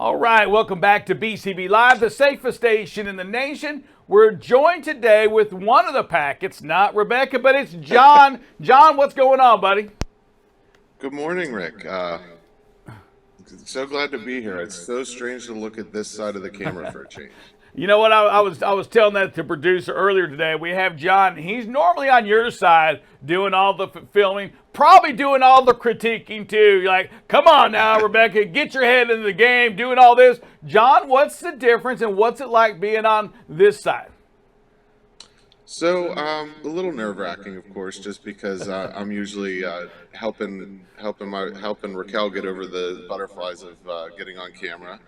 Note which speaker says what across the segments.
Speaker 1: All right, welcome back to BCB Live, the safest station in the nation. We're joined today with one of the pack. It's not Rebecca, but it's John. John, what's going on, buddy?
Speaker 2: Good morning, Rick. So glad to be here. It's so strange to look at this side of the camera for a change.
Speaker 1: You know what? I was telling that to producer earlier today. We have John. He's normally on your side doing all the filming, probably doing all the critiquing too. You're like, come on now, Rebecca, get your head into the game, doing all this. John, what's the difference and what's it like being on this side?
Speaker 2: So a little nerve-wracking, of course, just because I'm usually helping Raquel get over the butterflies of getting on camera.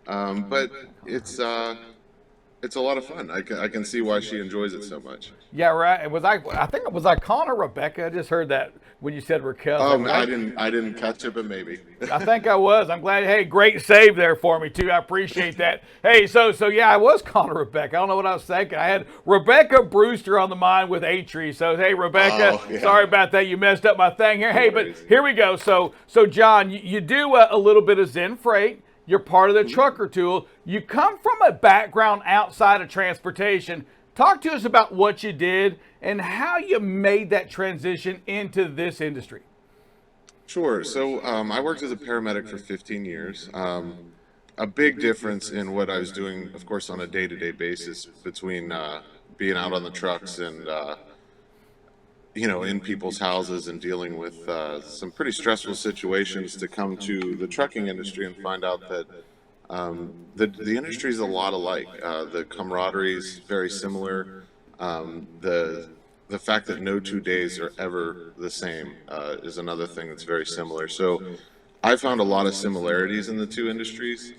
Speaker 2: But it's a lot of fun. I can see why she enjoys it so much.
Speaker 1: Yeah, right. Was I calling her Rebecca? I just heard that when you said Raquel.
Speaker 2: I didn't catch it, but maybe.
Speaker 1: I think I was. I'm glad. Hey, great save there for me too. I appreciate that. Hey, so yeah, I was calling her Rebecca. I don't know what I was thinking. I had Rebecca Brewster on the mind with Atri. So hey, Rebecca, sorry about that. You messed up my thing here. Hey, but here we go. So John, you do a little bit of Zen Freight. You're part of the trucker tool. You come from a background outside of transportation. Talk to us about what you did and how you made that transition into this industry.
Speaker 2: Sure. So I worked as a paramedic for 15 years. A big difference in what I was doing, of course, on a day-to-day basis between being out on the trucks and in people's houses and dealing with some pretty stressful situations to come to the trucking industry and find out that the industry is a lot alike. The camaraderie is very similar. The fact that no 2 days are ever the same is another thing that's very similar. So I found a lot of similarities in the two industries,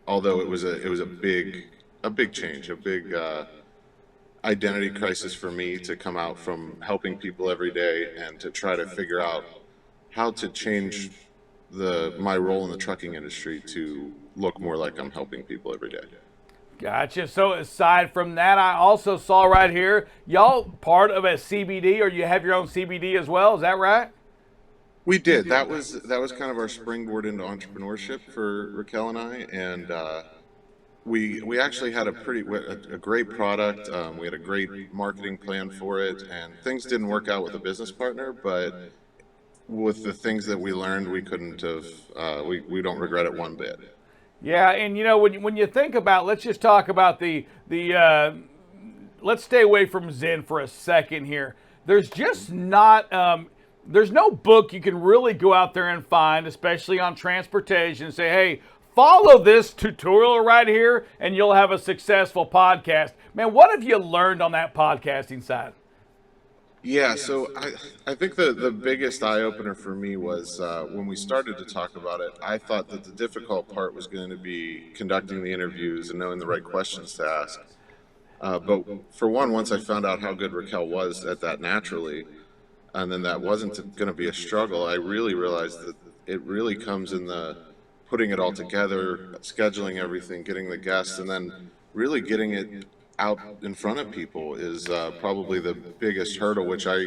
Speaker 2: although it was a big change, a big identity crisis for me to come out from helping people every day and to try to figure out how to change my role in the trucking industry to look more like I'm helping people every day.
Speaker 1: Gotcha. So aside from that, I also saw right here, y'all part of a CBD, or you have your own CBD as well. Is that right?
Speaker 2: We did. That was kind of our springboard into entrepreneurship for Raquel and I, and we actually had a great product. We had a great marketing plan for it, and things didn't work out with a business partner, but with the things that we learned, we couldn't have. We don't regret it one bit.
Speaker 1: Yeah, and when you think about, let's just talk about the let's stay away from Zen for a second here. There's just not there's no book you can really go out there and find, especially on transportation, and say, hey, follow this tutorial right here and you'll have a successful podcast. Man, what have you learned on that podcasting side?
Speaker 2: Yeah, so I think the biggest eye-opener for me was when we started to talk about it, I thought that the difficult part was going to be conducting the interviews and knowing the right questions to ask. But for one, once I found out how good Raquel was at that naturally, and then that wasn't going to be a struggle, I really realized that it really comes in the putting it all together, scheduling everything, getting the guests, and then really getting it out in front of people is probably the biggest hurdle, which I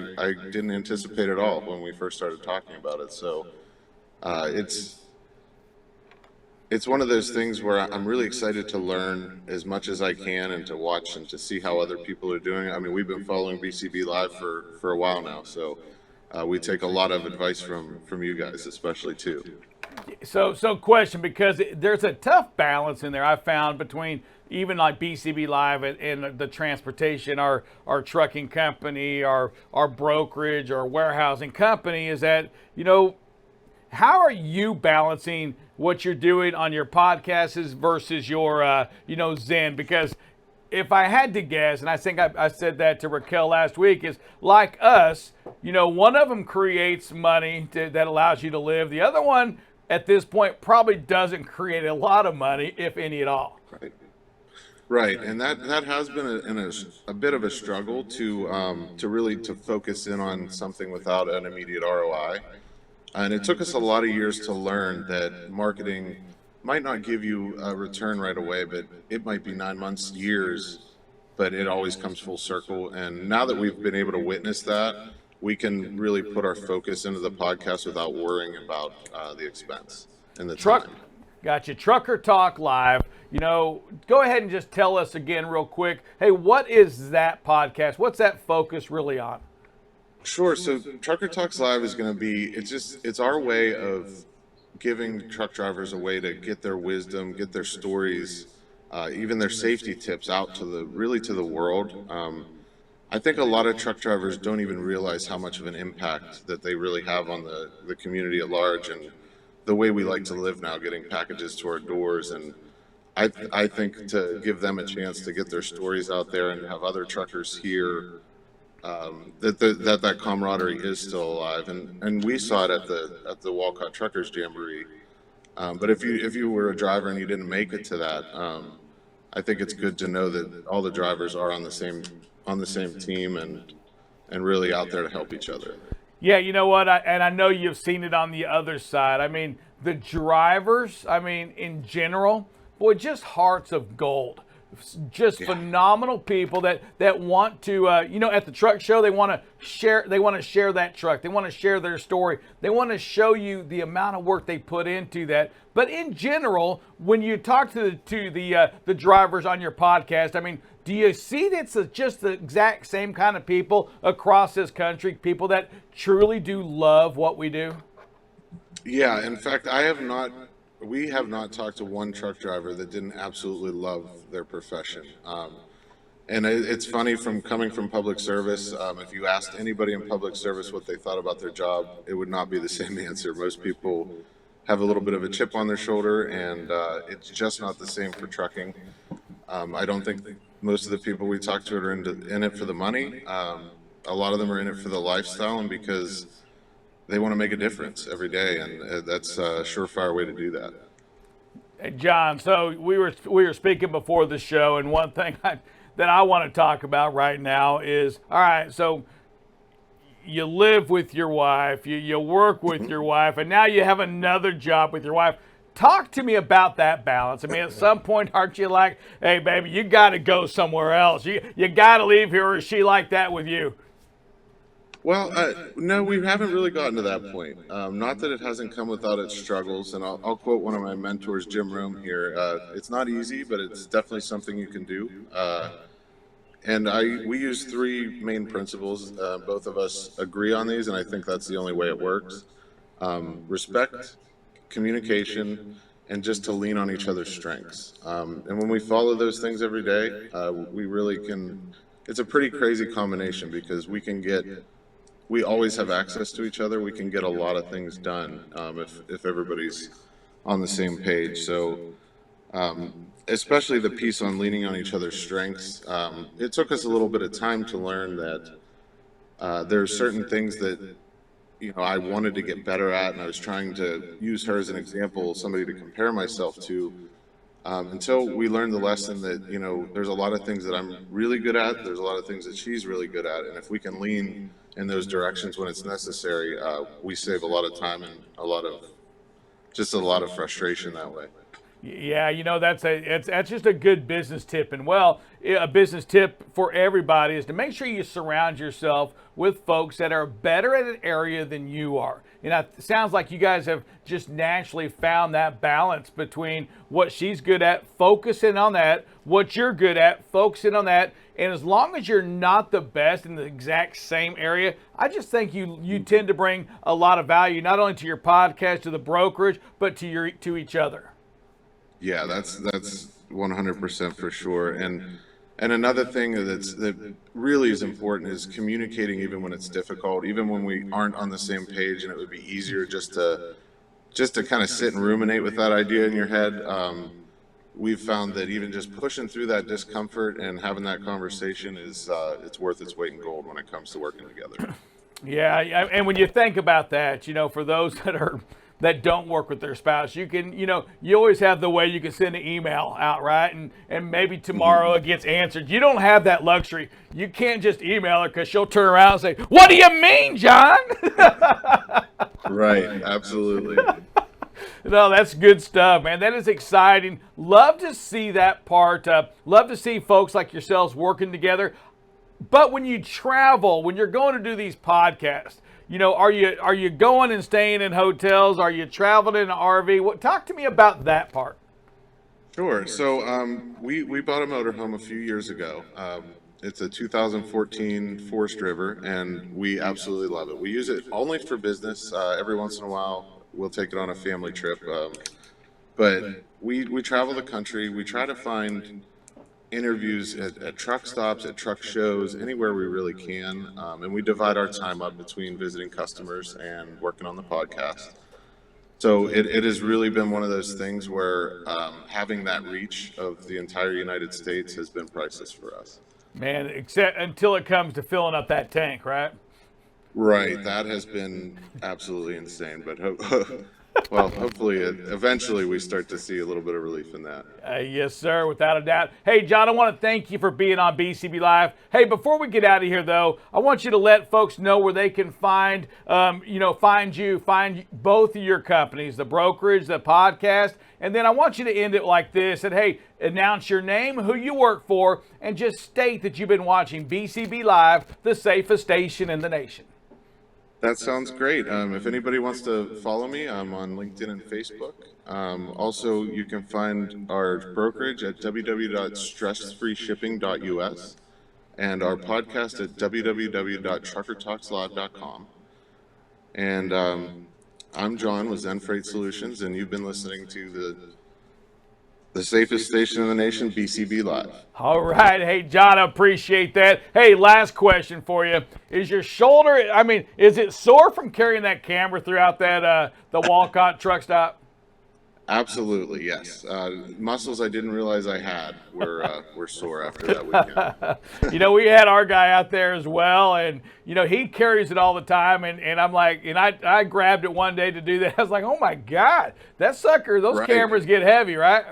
Speaker 2: didn't anticipate at all when we first started talking about it. So it's one of those things where I'm really excited to learn as much as I can and to watch and to see how other people are doing it. I mean, we've been following BCB Live for a while now, so we take a lot of advice from you guys, especially too.
Speaker 1: So question, because there's a tough balance in there I found between even like BCB Live and the transportation, our trucking company, our brokerage, our warehousing company, is that, how are you balancing what you're doing on your podcasts versus your, Zen? Because if I had to guess, and I think I said that to Raquel last week, is like us, one of them creates money that allows you to live. The other one, at this point, probably doesn't create a lot of money, if any at all.
Speaker 2: Right, and that has been a bit of a struggle to really focus in on something without an immediate ROI, and it took us a lot of years to learn that marketing might not give you a return right away, but it might be 9 months, years, but it always comes full circle. And now that we've been able to witness that, we can really put our focus into the podcast without worrying about the expense and the time.
Speaker 1: Gotcha. Trucker Talk Live. Go ahead and just tell us again real quick. Hey, what is that podcast? What's that focus really on?
Speaker 2: Sure. So Trucker Talks Live is going to be, it's our way of giving truck drivers a way to get their wisdom, get their stories, even their safety tips out to the world. I think a lot of truck drivers don't even realize how much of an impact that they really have on the community at large and the way we like to live now, getting packages to our doors. And I think to give them a chance to get their stories out there and have other truckers hear that camaraderie is still alive, and we saw it at the Walcott Truckers Jamboree. But if you were a driver and you didn't make it to that, I think it's good to know that all the drivers are on the same team and really out there to help each other.
Speaker 1: Yeah, you know what? I know you've seen it on the other side. I mean, the drivers, in general, boy, just hearts of gold. Just phenomenal people that want to, at the truck show, they want to share that truck. They want to share their story. They want to show you the amount of work they put into that. But in general, when you talk to the drivers on your podcast, do you see that it's just the exact same kind of people across this country, people that truly do love what we do?
Speaker 2: Yeah, in fact, we have not talked to one truck driver that didn't absolutely love their profession. And it's funny, coming from public service, if you asked anybody in public service what they thought about their job, it would not be the same answer. Most people have a little bit of a chip on their shoulder, and it's just not the same for trucking. I don't think most of the people we talk to are in it for the money. A lot of them are in it for the lifestyle and because they want to make a difference every day, and that's a surefire way to do that.
Speaker 1: Hey, John, so we were speaking before the show, and one thing that I want to talk about right now is, all right, so you live with your wife, you work with your wife, and now you have another job with your wife. Talk to me about that balance. At some point, aren't you like, hey, baby, you got to go somewhere else. You got to leave here, or is she like that with you?
Speaker 2: Well, no, we haven't really gotten to that point. Not that it hasn't come without its struggles. And I'll quote one of my mentors, Jim Rome, here. It's not easy, but it's definitely something you can do. And we use three main principles. Both of us agree on these, and I think that's the only way it works. Respect, communication, and just to lean on each other's strengths. And when we follow those things every day, we really can. It's a pretty crazy combination because we always have access to each other. We can get a lot of things done if everybody's on the same page. So especially the piece on leaning on each other's strengths, it took us a little bit of time to learn that there are certain things that I wanted to get better at, and I was trying to use her as an example, somebody to compare myself to, until we learned the lesson that there's a lot of things that I'm really good at, there's a lot of things that she's really good at, and if we can lean in those directions when it's necessary, we save a lot of time and a lot of frustration that way.
Speaker 1: Yeah, that's just a good business tip. And a business tip for everybody is to make sure you surround yourself with folks that are better at an area than you are. It sounds like you guys have just naturally found that balance between what she's good at, focusing on that, what you're good at, focusing on that. And as long as you're not the best in the exact same area, I just think you tend to bring a lot of value, not only to your podcast, to the brokerage, but to each other.
Speaker 2: Yeah, that's 100% for sure. And another thing that really is important is communicating even when it's difficult, even when we aren't on the same page, and it would be easier just to kind of sit and ruminate with that idea in your head. We've found that even just pushing through that discomfort and having that conversation is it's worth its weight in gold when it comes to working together.
Speaker 1: Yeah, and when you think about that, for those that don't work with their spouse, you can, you always have the way you can send an email out, right? And maybe tomorrow it gets answered. You don't have that luxury. You can't just email her because she'll turn around and say, "What do you mean, John?"
Speaker 2: Right, absolutely.
Speaker 1: No, that's good stuff, man. That is exciting. Love to see that part. Love to see folks like yourselves working together. But when you travel, when you're going to do these podcasts, are you going and staying in hotels? Are you traveling in an RV? Talk to me about that part.
Speaker 2: Sure. So we bought a motorhome a few years ago. It's a 2014 Forest River, and we absolutely love it. We use it only for business. Every once in a while, we'll take it on a family trip. But we travel the country. We try to find interviews at truck stops, at truck shows, anywhere we really can. And we divide our time up between visiting customers and working on the podcast. So it has really been one of those things where having that reach of the entire United States has been priceless for us.
Speaker 1: Man, except until it comes to filling up that tank, right?
Speaker 2: Right. That has been absolutely insane. But hopefully, eventually we start to see a little bit of relief in that.
Speaker 1: Yes, sir, without a doubt. Hey, John, I want to thank you for being on BCB Live. Hey, before we get out of here, though, I want you to let folks know where they can find both of your companies, the brokerage, the podcast, and then I want you to end it like this. And hey, announce your name, who you work for, and just state that you've been watching BCB Live, the safest station in the nation.
Speaker 2: That sounds great. If anybody wants to follow me, I'm on LinkedIn and Facebook. Also, you can find our brokerage at www.stressfreeshipping.us and our podcast at www.truckertalkslive.com. And I'm John with Zen Freight Solutions, and you've been listening to the safest station in the nation, BCB Live.
Speaker 1: All right. Hey, John, I appreciate that. Hey, last question for you. Is your shoulder, is it sore from carrying that camera throughout that the Walcott truck stop?
Speaker 2: Absolutely, yes. Muscles I didn't realize I had were sore after that weekend.
Speaker 1: We had our guy out there as well, and he carries it all the time. And I'm like, I grabbed it one day to do that. I was like, oh my God, that sucker! Those cameras get heavy, right?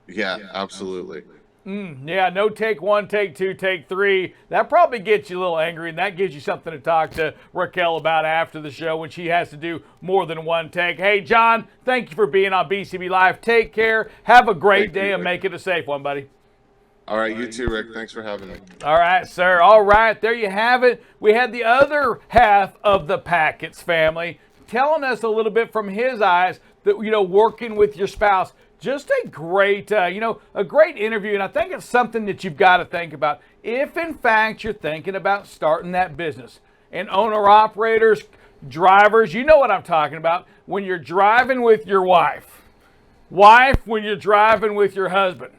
Speaker 2: Yeah, absolutely.
Speaker 1: Yeah, no take one, take two, take three. That probably gets you a little angry, and that gives you something to talk to Raquel about after the show when she has to do more than one take. Hey, John, thank you for being on BCB Live. Take care. Have a great day, and make it a safe one, buddy.
Speaker 2: All right, you too, Rick. Thanks for having me.
Speaker 1: All right, sir. All right, there you have it. We had the other half of the Pakutz family telling us a little bit from his eyes that, working with your spouse. Just a great, a great interview, and I think it's something that you've got to think about. If, in fact, you're thinking about starting that business, and owner-operators, drivers, you know what I'm talking about. When you're driving with your wife, when you're driving with your husband,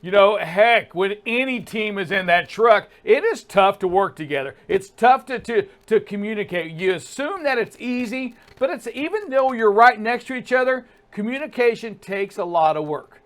Speaker 1: heck, when any team is in that truck, it is tough to work together. It's tough to communicate. You assume that it's easy, but even though you're right next to each other, communication takes a lot of work.